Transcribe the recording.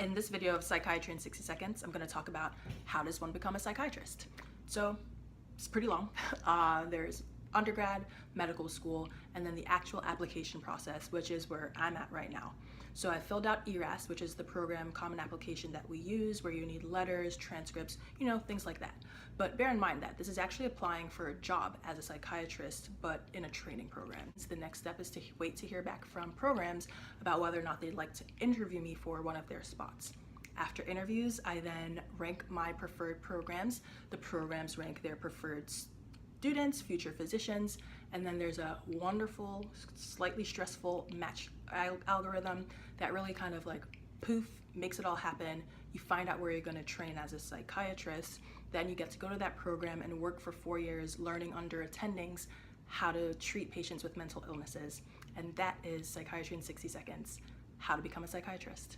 In this video of Psychiatry in 60 Seconds, I'm going to talk about how does one become a psychiatrist. So it's pretty long. There's undergrad, medical school, and then the actual application process, which is where I'm at right now. So I filled out ERAS, which is the program common application that we use where you need letters, transcripts, things like that. But bear in mind that this is actually applying for a job as a psychiatrist, but in a training program. So the next step is to wait to hear back from programs about whether or not they'd like to interview me for one of their spots. After interviews, I then rank my preferred programs. The programs rank their preferred students, future physicians, and then there's a wonderful, slightly stressful match algorithm that really kind of like poof, makes it all happen. You find out where you're going to train as a psychiatrist, then you get to go to that program and work for 4 years learning under attendings how to treat patients with mental illnesses. And that is Psychiatry in 60 Seconds, how to become a psychiatrist.